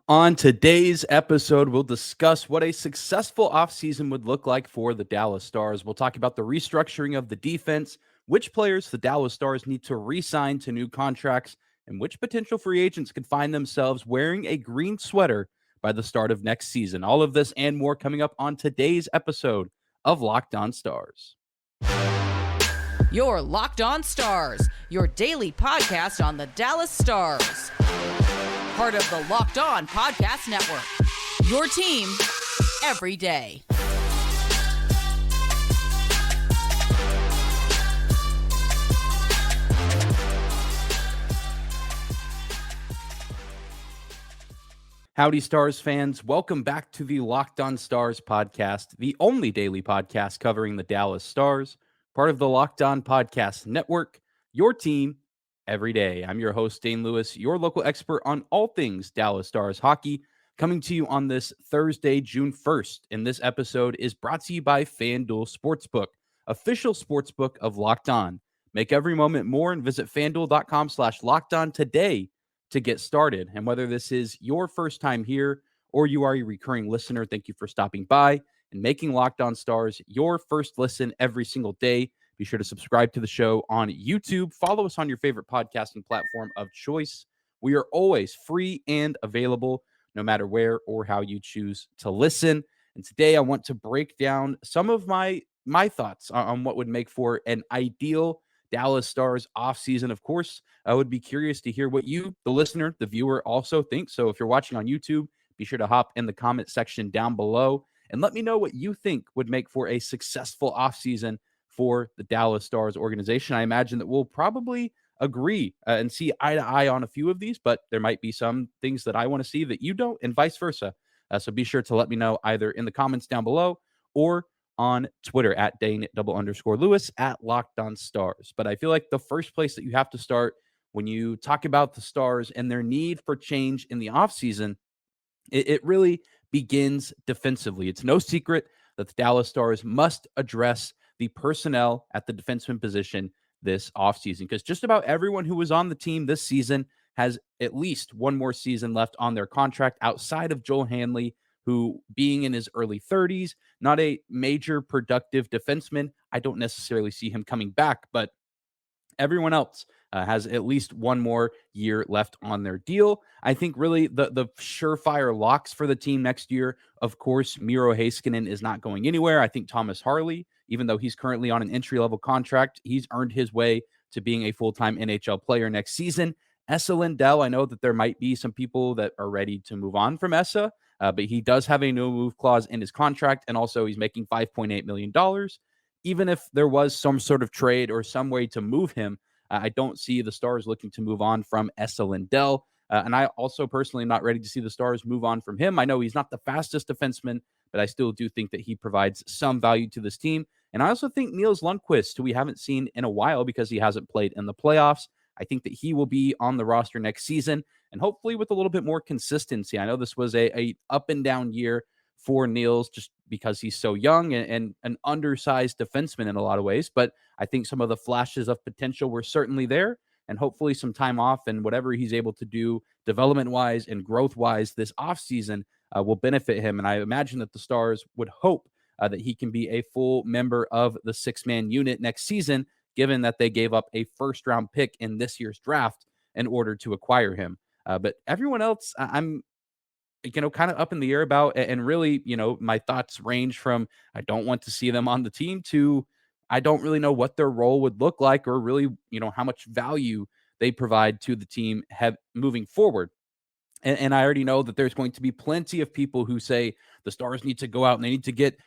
On today's episode, we'll discuss what a successful offseason would look like for the Dallas Stars. We'll talk about the restructuring of the defense, which players the Dallas Stars need to re-sign to new contracts, and which potential free agents could find themselves wearing a green sweater by the start of next season. All of this and more coming up on today's episode of Locked On Stars. Your Locked On Stars, your daily podcast on the Dallas Stars. Part of the Locked On Podcast Network. Your team every day. Howdy, Stars fans. Welcome back to the Locked On Stars podcast, the only daily podcast covering the Dallas Stars, part of the Locked On Podcast Network, your team every day. I'm your host, Dane Lewis, your local expert on all things Dallas Stars hockey, coming to you on this Thursday, June 1st. And this episode is brought to you by FanDuel Sportsbook, official sportsbook of Locked On. Make every moment more and visit FanDuel.com/LockedOn today to get started. And whether this is your first time here or you are a recurring listener, thank you for stopping by and making Locked On Stars your first listen every single day. Be sure to subscribe to the show on YouTube. Follow us on your favorite podcasting platform of choice. We are always free and available, no matter where or how you choose to listen. And today I want to break down some of my thoughts on what would make for an ideal Dallas Stars offseason. Of course, I would be curious to hear what you, the listener, the viewer, also think. So if you're watching on YouTube, be sure to hop in the comment section down below and let me know what you think would make for a successful offseason for the Dallas Stars organization. I imagine that we'll probably agree and see eye to eye on a few of these, but there might be some things that I want to see that you don't, and vice versa. So be sure to let me know either in the comments down below or on Twitter at Dane_Lewis at Locked On Stars. But I feel like the first place that you have to start when you talk about the Stars and their need for change in the offseason, it really begins defensively. It's no secret that the Dallas Stars must address the personnel at the defenseman position this offseason, because just about everyone who was on the team this season has at least one more season left on their contract outside of Joel Hanley, who, being in his early 30s, not a major productive defenseman. I don't necessarily see him coming back, but everyone else has at least one more year left on their deal. I think really the surefire locks for the team next year, of course, Miro Heiskanen is not going anywhere. I think Thomas Harley, even though he's currently on an entry-level contract, he's earned his way to being a full-time NHL player next season. Esa Lindell, I know that there might be some people that are ready to move on from Esa, but he does have a no-move clause in his contract, and also he's making $5.8 million. Even if there was some sort of trade or some way to move him, I don't see the Stars looking to move on from Esa Lindell. And I also personally am not ready to see the Stars move on from him. I know he's not the fastest defenseman, but I still do think that he provides some value to this team. And I also think Nils Lundkvist, who we haven't seen in a while because he hasn't played in the playoffs, I think that he will be on the roster next season, and hopefully with a little bit more consistency. I know this was a up and down year for Nils just because he's so young and an undersized defenseman in a lot of ways. But I think some of the flashes of potential were certainly there, and hopefully some time off and whatever he's able to do development-wise and growth-wise this offseason will benefit him. And I imagine that the Stars would hope that he can be a full member of the six-man unit next season, given that they gave up a first-round pick in this year's draft in order to acquire him. But everyone else, I'm kind of up in the air about, and really, my thoughts range from I don't want to see them on the team to I don't really know what their role would look like, or really, how much value they provide to the team moving forward. And I already know that there's going to be plenty of people who say the Stars need to go out and they need to get,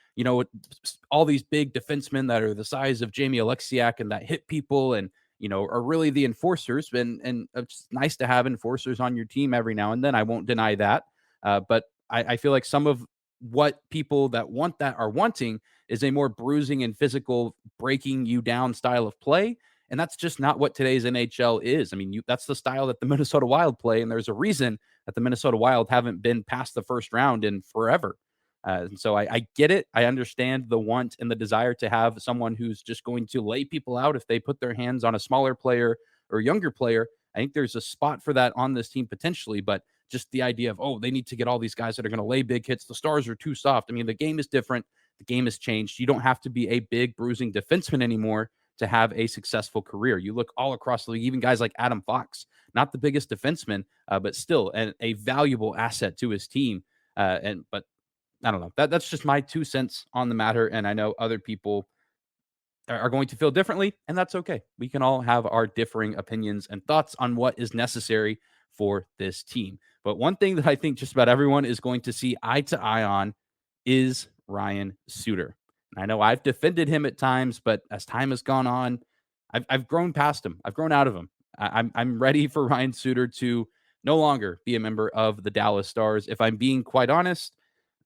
all these big defensemen that are the size of Jamie Alexiak and that hit people and, are really the enforcers. And it's nice to have enforcers on your team every now and then. I won't deny that. But I feel like some of what people that want that are wanting is a more bruising and physical, breaking you down style of play. And that's just not what today's NHL is. I mean, that's the style that the Minnesota Wild play. And there's a reason that the Minnesota Wild haven't been past the first round in forever. And so I get it. I understand the want and the desire to have someone who's just going to lay people out if they put their hands on a smaller player or younger player. I think there's a spot for that on this team potentially, but just the idea of, oh, they need to get all these guys that are going to lay big hits. The Stars are too soft. I mean, the game is different. The game has changed. You don't have to be a big bruising defenseman anymore to have a successful career. You look all across the league, even guys like Adam Fox, not the biggest defenseman, but still a valuable asset to his team. But I don't know. That's just my 2 cents on the matter. And I know other people are going to feel differently, and that's okay. We can all have our differing opinions and thoughts on what is necessary for this team. But one thing that I think just about everyone is going to see eye to eye on is Ryan Suter. And I know I've defended him at times, but as time has gone on, I've grown past him. I've grown out of him. I'm ready for Ryan Suter to no longer be a member of the Dallas Stars. If I'm being quite honest,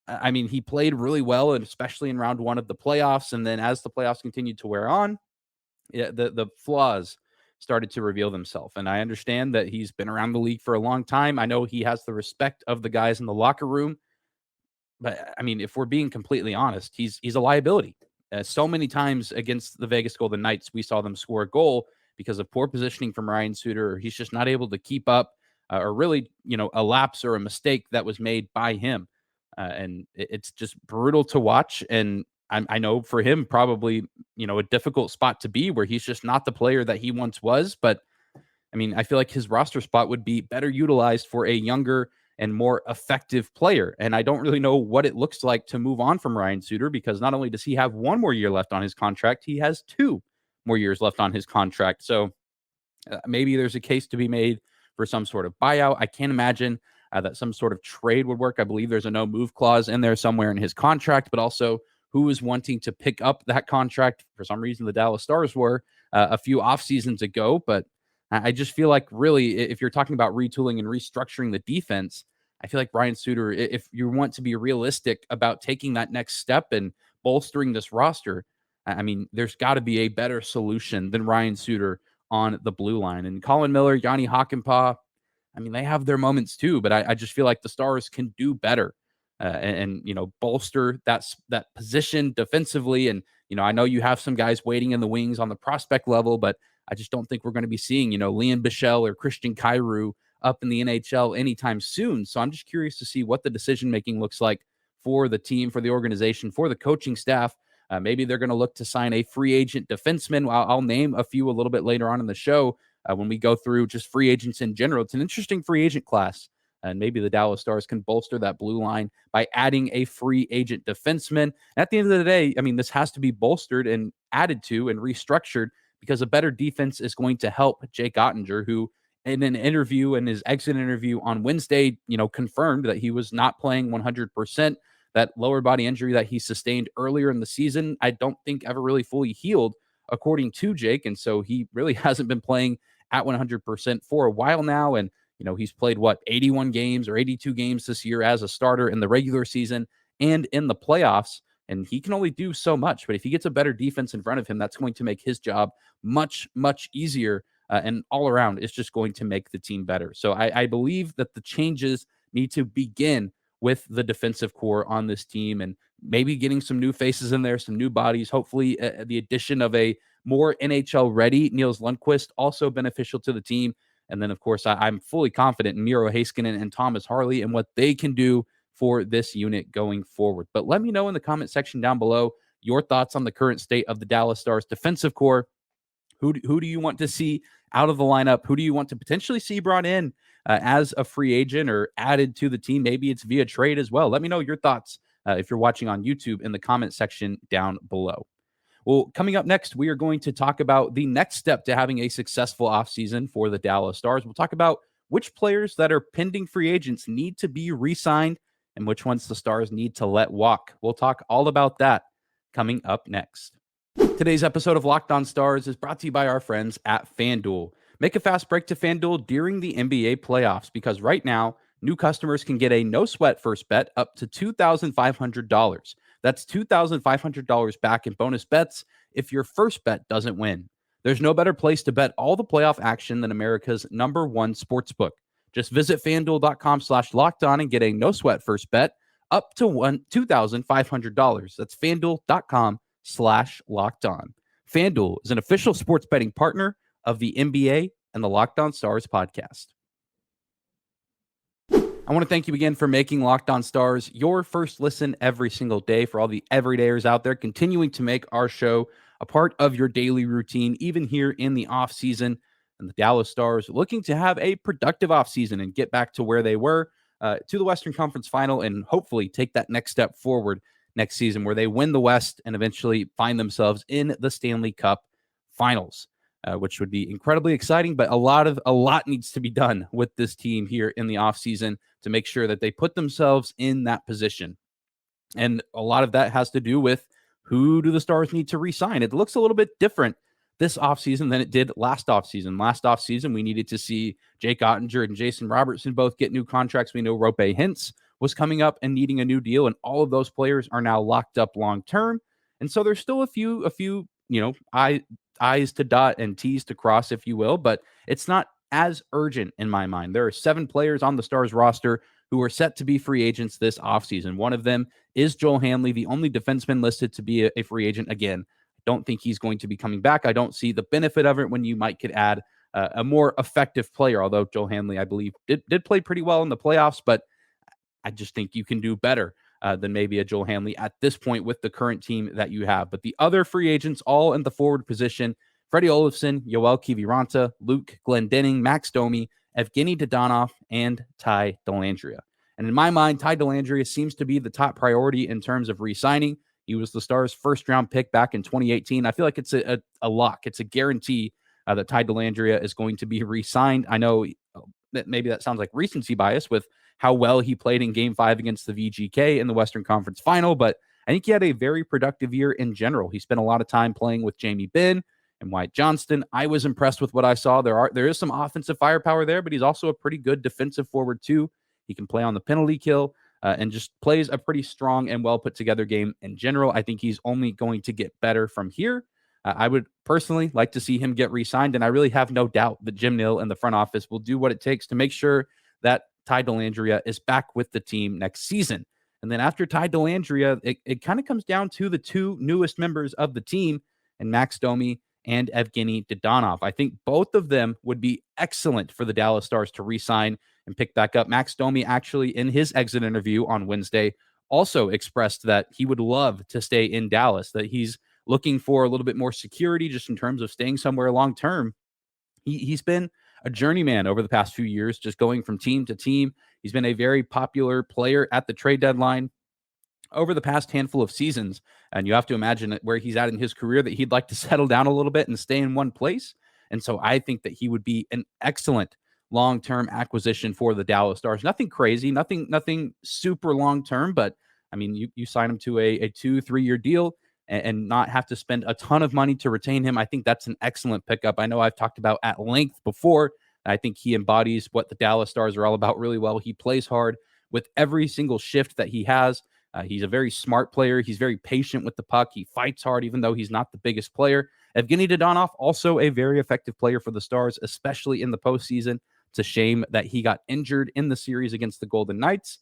I mean, he played really well, and especially in round one of the playoffs. And then as the playoffs continued to wear on, the flaws started to reveal themselves. And I understand that he's been around the league for a long time. I know he has the respect of the guys in the locker room. But I mean, if we're being completely honest, he's a liability. So many times against the Vegas Golden Knights, we saw them score a goal because of poor positioning from Ryan Suter, or he's just not able to keep up, or really, a lapse or a mistake that was made by him. And it's just brutal to watch. And I know for him, probably, a difficult spot to be where he's just not the player that he once was. But I mean, I feel like his roster spot would be better utilized for a younger and more effective player. And I don't really know what it looks like to move on from Ryan Suter, because not only does he have 1 more year left on his contract, he has 2 more years left on his contract. So maybe there's a case to be made for some sort of buyout. I can't imagine that some sort of trade would work. I believe there's a no move clause in there somewhere in his contract, but also who is wanting to pick up that contract. For some reason, the Dallas Stars were a few off seasons ago, but I just feel like really, if you're talking about retooling and restructuring the defense, I feel like Ryan Suter, if you want to be realistic about taking that next step and bolstering this roster, I mean, there's got to be a better solution than Ryan Suter on the blue line. And Colin Miller, Yanni Hakanpää, I mean, they have their moments too, but I just feel like the Stars can do better and bolster that position defensively. And, I know you have some guys waiting in the wings on the prospect level, but I just don't think we're going to be seeing, Liam Bichelle or Christian Kyrou up in the NHL anytime soon. So I'm just curious to see what the decision-making looks like for the team, for the organization, for the coaching staff. Maybe they're going to look to sign a free agent defenseman. I'll name a few a little bit later on in the show when we go through just free agents in general. It's an interesting free agent class. And maybe the Dallas Stars can bolster that blue line by adding a free agent defenseman. And at the end of the day, I mean, this has to be bolstered and added to and restructured, because a better defense is going to help Jake Ottinger, who in an interview, in his exit interview on Wednesday, confirmed that he was not playing 100%. That lower body injury that he sustained earlier in the season, I don't think ever really fully healed, according to Jake. And so he really hasn't been playing at 100% for a while now. And, he's played 81 games or 82 games this year as a starter in the regular season and in the playoffs. And he can only do so much. But if he gets a better defense in front of him, that's going to make his job much, much easier. And all around, it's just going to make the team better. So I believe that the changes need to begin with the defensive core on this team, and maybe getting some new faces in there, some new bodies. Hopefully the addition of a more NHL-ready Niels Lundqvist also beneficial to the team. And then, of course, I'm fully confident in Miro Heiskanen and Thomas Harley and what they can do for this unit going forward. But let me know in the comment section down below your thoughts on the current state of the Dallas Stars defensive core. Who do you want to see out of the lineup? Who do you want to potentially see brought in as a free agent or added to the team? Maybe it's via trade as well. Let me know your thoughts if you're watching on YouTube in the comment section down below. Well, coming up next, we are going to talk about the next step to having a successful offseason for the Dallas Stars. We'll talk about which players that are pending free agents need to be re-signed and which ones the Stars need to let walk. We'll talk all about that coming up next. Today's episode of Locked On Stars is brought to you by our friends at FanDuel. Make a fast break to FanDuel during the NBA playoffs, because right now, new customers can get a no-sweat first bet up to $2,500. That's $2,500 back in bonus bets if your first bet doesn't win. There's no better place to bet all the playoff action than America's #1 sportsbook. Just visit FanDuel.com/lockedon and get a no-sweat first bet up to $2,500. That's FanDuel.com/lockedon. FanDuel is an official sports betting partner of the NBA and the Locked On Stars podcast. I want to thank you again for making Locked On Stars your first listen every single day. For all the everydayers out there continuing to make our show a part of your daily routine, even here in the offseason. And the Dallas Stars looking to have a productive offseason and get back to where they were, to the Western Conference Final, and hopefully take that next step forward next season where they win the West and eventually find themselves in the Stanley Cup Finals. Which would be incredibly exciting, but a lot needs to be done with this team here in the offseason to make sure that they put themselves in that position. And a lot of that has to do with who do the Stars need to re-sign. It looks a little bit different this offseason than it did last offseason. Last offseason, we needed to see Jake Ottinger and Jason Robertson both get new contracts. We know Rope Hintz was coming up and needing a new deal, and all of those players are now locked up long term. And so there's still a few, I's to dot and T's to cross, if you will, but it's not as urgent in my mind. There are 7 players on the Stars roster who are set to be free agents this offseason. One of them is Joel Hanley, the only defenseman listed to be a free agent. Again, I don't think he's going to be coming back. I don't see the benefit of it when you could add a more effective player, although Joel Hanley, I believe, did play pretty well in the playoffs, but I just think you can do better than maybe a Joel Hanley at this point with the current team that you have. But the other free agents, all in the forward position, Freddie Olofsson, Yoel Kiviranta, Luke Glendening, Max Domi, Evgeny Dodonov, and Ty Dellandrea. And in my mind, Ty Dellandrea seems to be the top priority in terms of re-signing. He was the Stars' first-round pick back in 2018. I feel like it's a lock. It's a guarantee that Ty Dellandrea is going to be re-signed. I know that maybe that sounds like recency bias with how well he played in Game 5 against the VGK in the Western Conference Final, but I think he had a very productive year in general. He spent a lot of time playing with Jamie Benn and Wyatt Johnston. I was impressed with what I saw. There is some offensive firepower there, but he's also a pretty good defensive forward too. He can play on the penalty kill and just plays a pretty strong and well put together game in general. I think he's only going to get better from here. I would personally like to see him get re-signed, and I really have no doubt that Jim Nill and the front office will do what it takes to make sure that Ty Dellandrea is back with the team next season. And then after Ty Dellandrea, it kind of comes down to the 2 newest members of the team, and Max Domi and Evgeny Dodonov. I think both of them would be excellent for the Dallas Stars to re-sign and pick back up. Max Domi actually, in his exit interview on Wednesday, also expressed that he would love to stay in Dallas, that he's looking for a little bit more security just in terms of staying somewhere long term. He's been a journeyman over the past few years, just going from team to team. He's been a very popular player at the trade deadline over the past handful of seasons. And you have to imagine where he's at in his career that he'd like to settle down a little bit and stay in one place. And so I think that he would be an excellent long-term acquisition for the Dallas Stars. Nothing crazy, nothing super long-term, but I mean, you sign him to a 2-3 year deal and not have to spend a ton of money to retain him. I think that's an excellent pickup. I know I've talked about at length before. I think he embodies what the Dallas Stars are all about really well. He plays hard with every single shift that he has. He's a very smart player. He's very patient with the puck. He fights hard, even though he's not the biggest player. Evgeny Dodonov, also a very effective player for the Stars, especially in the postseason. It's a shame that he got injured in the series against the Golden Knights.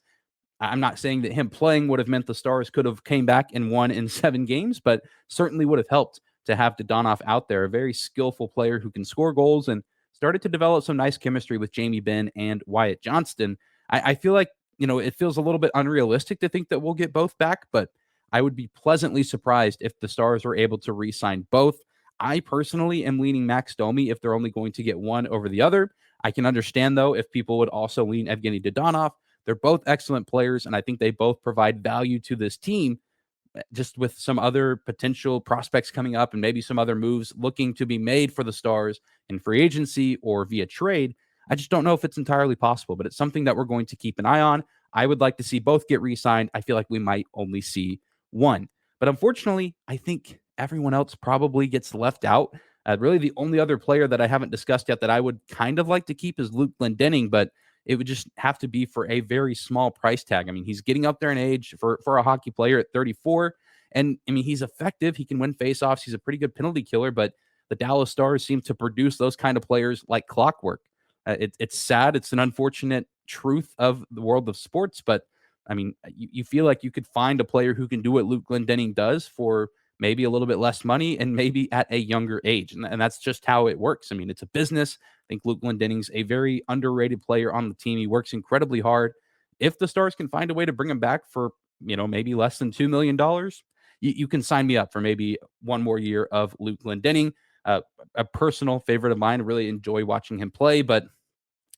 I'm not saying that him playing would have meant the Stars could have came back and won in 7 games, but certainly would have helped to have Dodonov out there, a very skillful player who can score goals and started to develop some nice chemistry with Jamie Benn and Wyatt Johnston. I feel like, it feels a little bit unrealistic to think that we'll get both back, but I would be pleasantly surprised if the Stars are able to re-sign both. I personally am leaning Max Domi if they're only going to get one over the other. I can understand, though, if people would also lean Evgeny Dodonov. They're both excellent players, and I think they both provide value to this team, just with some other potential prospects coming up and maybe some other moves looking to be made for the Stars in free agency or via trade. I just don't know if it's entirely possible, but it's something that we're going to keep an eye on. I would like to see both get re-signed. I feel like we might only see one. But unfortunately, I think everyone else probably gets left out. Really, the only other player that I haven't discussed yet that I would kind of like to keep is Luke Glendening, but it would just have to be for a very small price tag. I mean, he's getting up there in age for a hockey player at 34. And I mean, he's effective. He can win faceoffs. He's a pretty good penalty killer, but the Dallas Stars seem to produce those kind of players like clockwork. It's sad. It's an unfortunate truth of the world of sports, but I mean, you feel like you could find a player who can do what Luke Glendening does for maybe a little bit less money and maybe at a younger age. And that's just how it works. I mean, it's a business. I think Luke Glendening's a very underrated player on the team. He works incredibly hard. if the Stars can find a way to bring him back for, maybe less than $2 million, you can sign me up for maybe one more year of Luke Glendening. A personal favorite of mine. Really enjoy watching him play, but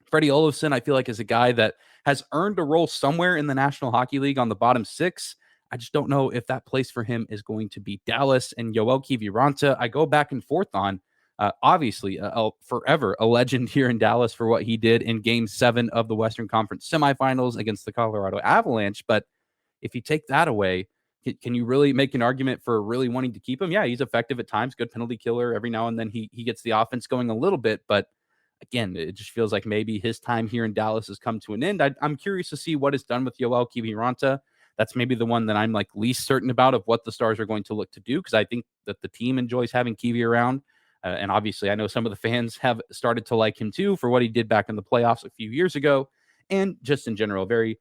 Freddie Olofsson, I feel like, is a guy that has earned a role somewhere in the National Hockey League on the bottom six. I just don't know if that place for him is going to be Dallas. And Yoel Kiviranta, I go back and forth on. Obviously, forever a legend here in Dallas for what he did in Game 7 of the Western Conference semifinals against the Colorado Avalanche. But if you take that away, can you really make an argument for really wanting to keep him? Yeah, he's effective at times, good penalty killer. Every now and then he gets the offense going a little bit. But again, it just feels like maybe his time here in Dallas has come to an end. I'm curious to see what is done with Yoel Kiviranta. That's maybe the one that I'm like least certain about of what the Stars are going to look to do, because I think that the team enjoys having Kivi around. And obviously, I know some of the fans have started to like him too for what he did back in the playoffs a few years ago. And just in general, very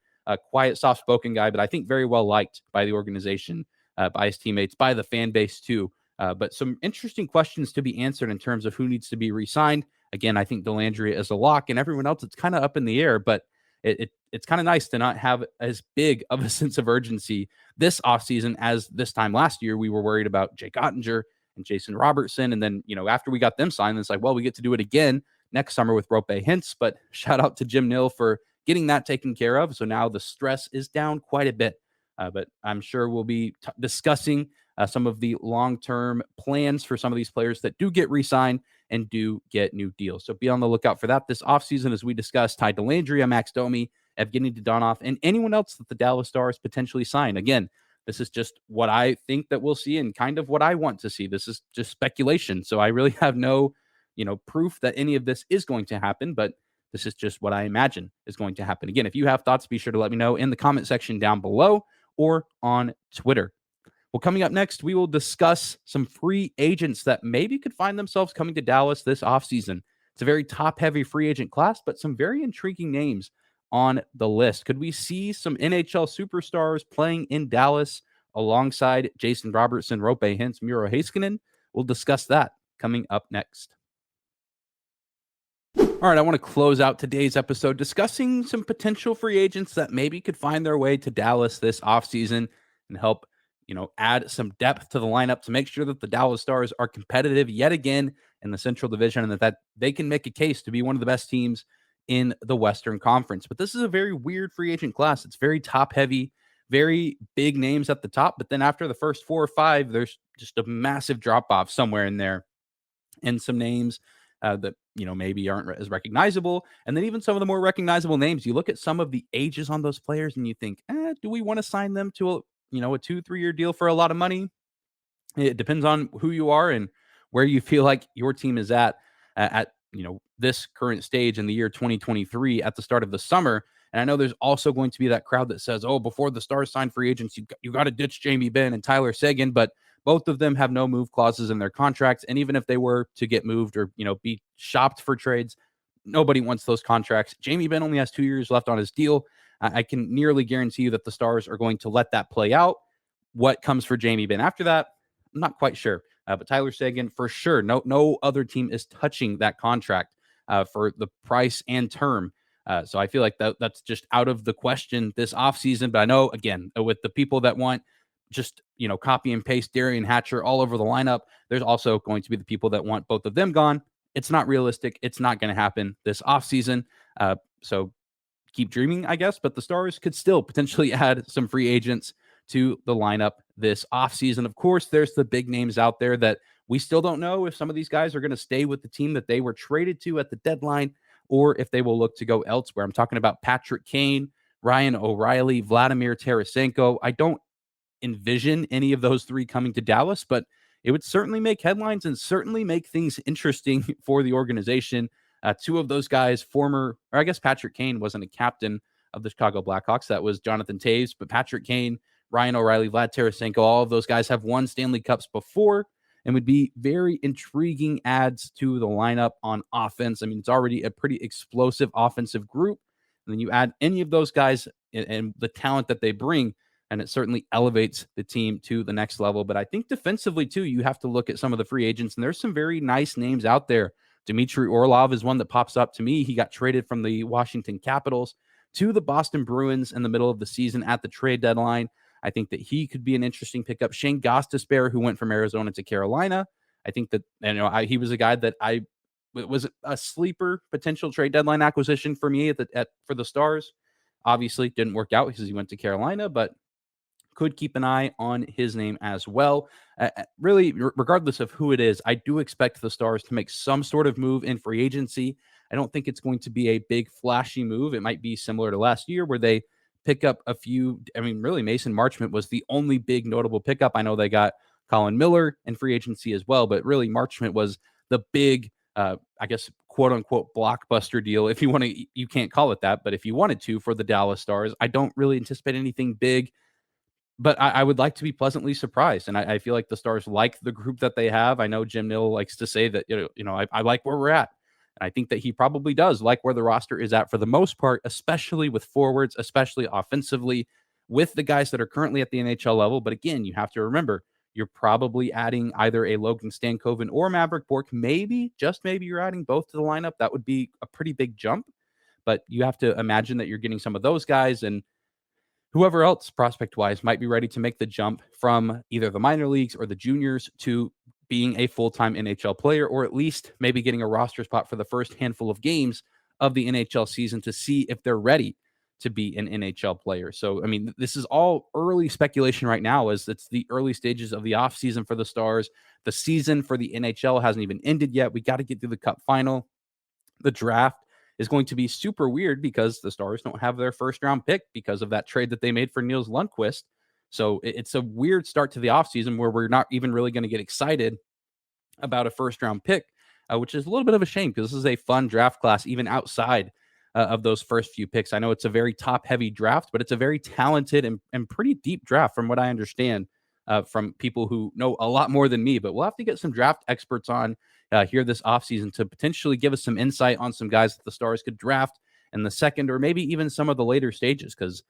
quiet, soft-spoken guy, but I think very well liked by the organization, by his teammates, by the fan base too. But some interesting questions to be answered in terms of who needs to be re-signed. Again, I think Dellandrea is a lock, and everyone else, it's kind of up in the air, but it's kind of nice to not have as big of a sense of urgency this offseason as this time last year. We were worried about Jake Ottinger and Jason Robertson. And then, after we got them signed, it's like, well, we get to do it again next summer with Rope Hintz. But shout out to Jim Nill for getting that taken care of. So now the stress is down quite a bit. But I'm sure we'll be discussing some of the long-term plans for some of these players that do get re-signed and do get new deals. So be on the lookout for that this offseason, as we discussed Ty Dellandrea, Max Domi, Evgeny Dodonov, and anyone else that the Dallas Stars potentially sign. Again, this is just what I think that we'll see and kind of what I want to see. This is just speculation. So I really have no, proof that any of this is going to happen, but this is just what I imagine is going to happen. Again, if you have thoughts, be sure to let me know in the comment section down below or on Twitter. Well, coming up next, we will discuss some free agents that maybe could find themselves coming to Dallas this offseason. It's a very top-heavy free agent class, but some very intriguing names on the list. Could we see some NHL superstars playing in Dallas alongside Jason Robertson, Rope Hintz, Miro Heiskanen? We'll discuss that coming up next. All right, I want to close out today's episode discussing some potential free agents that maybe could find their way to Dallas this offseason and help, add some depth to the lineup to make sure that the Dallas Stars are competitive yet again in the Central Division and that they can make a case to be one of the best teams in the Western Conference. But this is a very weird free agent class. It's very top heavy, very big names at the top. But then after the first 4 or 5, there's just a massive drop off somewhere in there and some names that, maybe aren't as recognizable. And then even some of the more recognizable names, you look at some of the ages on those players and you think, do we want to sign them to a 2-3 year deal for a lot of money? It depends on who you are and where you feel like your team is at this current stage in the year 2023 at the start of the summer. And I know there's also going to be that crowd that says, oh, before the Stars sign free agents, you got to ditch Jamie Benn and Tyler Sagan. But both of them have no move clauses in their contracts. And even if they were to get moved or, be shopped for trades, nobody wants those contracts. Jamie Benn only has 2 years left on his deal. I can nearly guarantee you that the Stars are going to let that play out. What comes for Jamie Benn after that, I'm not quite sure. But Tyler Sagan, for sure, no other team is touching that contract for the price and term. So I feel like that's just out of the question this offseason. But I know, again, with the people that want just, copy and paste Darian Hatcher all over the lineup, there's also going to be the people that want both of them gone. It's not realistic. It's not going to happen this offseason. So keep dreaming, I guess. But the Stars could still potentially add some free agents to the lineup this offseason. Of course, there's the big names out there that we still don't know if some of these guys are going to stay with the team that they were traded to at the deadline or if they will look to go elsewhere. I'm talking about Patrick Kane, Ryan O'Reilly, Vladimir Tarasenko. I don't envision any of those three coming to Dallas, but it would certainly make headlines and certainly make things interesting for the organization. Two of those guys, Patrick Kane wasn't a captain of the Chicago Blackhawks. That was Jonathan Toews, but Patrick Kane, Ryan O'Reilly, Vlad Tarasenko, all of those guys have won Stanley Cups before and would be very intriguing adds to the lineup on offense. I mean, it's already a pretty explosive offensive group. And then you add any of those guys and the talent that they bring, and it certainly elevates the team to the next level. But I think defensively, too, you have to look at some of the free agents, and there's some very nice names out there. Dmitry Orlov is one that pops up to me. He got traded from the Washington Capitals to the Boston Bruins in the middle of the season at the trade deadline. I think that he could be an interesting pickup. Shane Gostisbehere, who went from Arizona to Carolina, I think that he was a guy that was a sleeper potential trade deadline acquisition for me for the Stars. Obviously, didn't work out because he went to Carolina, but could keep an eye on his name as well. Really, regardless of who it is, I do expect the Stars to make some sort of move in free agency. I don't think it's going to be a big, flashy move. It might be similar to last year where they pick up a few. I mean, really, Mason Marchment was the only big notable pickup. I know they got Colin Miller in free agency as well, but really, Marchment was the big, I guess, quote unquote, blockbuster deal. If you want to, you can't call it that, but if you wanted to for the Dallas Stars, I don't really anticipate anything big. But I would like to be pleasantly surprised, and I feel like the Stars like the group that they have. I know Jim Nill likes to say that I like where we're at, and I think that he probably does like where the roster is at for the most part, especially with forwards, especially offensively, with the guys that are currently at the NHL level. But again, you have to remember you're probably adding either a Logan Stankoven or Maverick Bourque. Maybe, just maybe, you're adding both to the lineup. That would be a pretty big jump, but you have to imagine that you're getting some of those guys and whoever else prospect-wise might be ready to make the jump from either the minor leagues or the juniors to being a full-time NHL player, or at least maybe getting a roster spot for the first handful of games of the NHL season to see if they're ready to be an NHL player. So, I mean, this is all early speculation right now as it's the early stages of the offseason for the Stars. The season for the NHL hasn't even ended yet. We got to get through the Cup final. The draft is going to be super weird because the Stars don't have their first round pick because of that trade that they made for Niels Lundqvist. So it's a weird start to the offseason where we're not even really going to get excited about a first round pick, which is a little bit of a shame because this is a fun draft class, even outside of those first few picks. I know it's a very top heavy draft, but it's a very talented and pretty deep draft from what I understand from people who know a lot more than me. But we'll have to get some draft experts on here this offseason to potentially give us some insight on some guys that the Stars could draft in the second or maybe even some of the later stages, because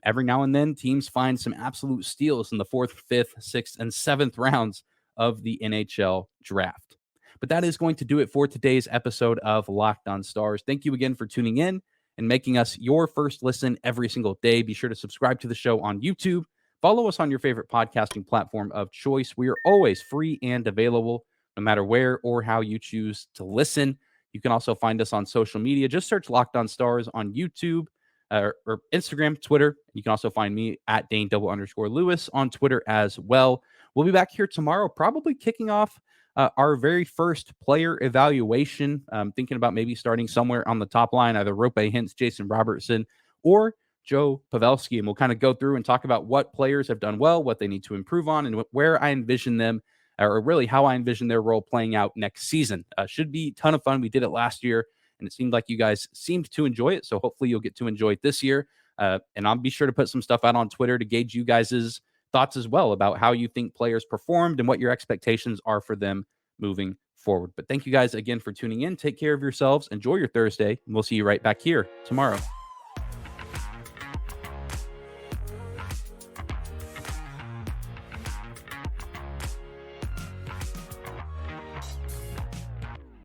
every now and then teams find some absolute steals in the 4th, 5th, 6th, and 7th rounds of the NHL draft. But that is going to do it for today's episode of Locked On Stars. Thank you again for tuning in and making us your first listen every single day. Be sure to subscribe to the show on YouTube. Follow us on your favorite podcasting platform of choice. We are always free and available, no matter where or how you choose to listen. You can also find us on social media. Just search Locked On Stars on YouTube or Instagram, Twitter. You can also find me at Dane_Lewis on Twitter as well. We'll be back here tomorrow, probably kicking off our very first player evaluation. Thinking about maybe starting somewhere on the top line, either Rope Hintz, Jason Robertson, or Joe Pavelski. And we'll kind of go through and talk about what players have done well, what they need to improve on, and where I envision them, or really how I envision their role playing out next season. Should be a ton of fun. We did it last year, and it seemed like you guys seemed to enjoy it. So hopefully you'll get to enjoy it this year. And I'll be sure to put some stuff out on Twitter to gauge you guys' thoughts as well about how you think players performed and what your expectations are for them moving forward. But thank you guys again for tuning in. Take care of yourselves. Enjoy your Thursday, and we'll see you right back here tomorrow.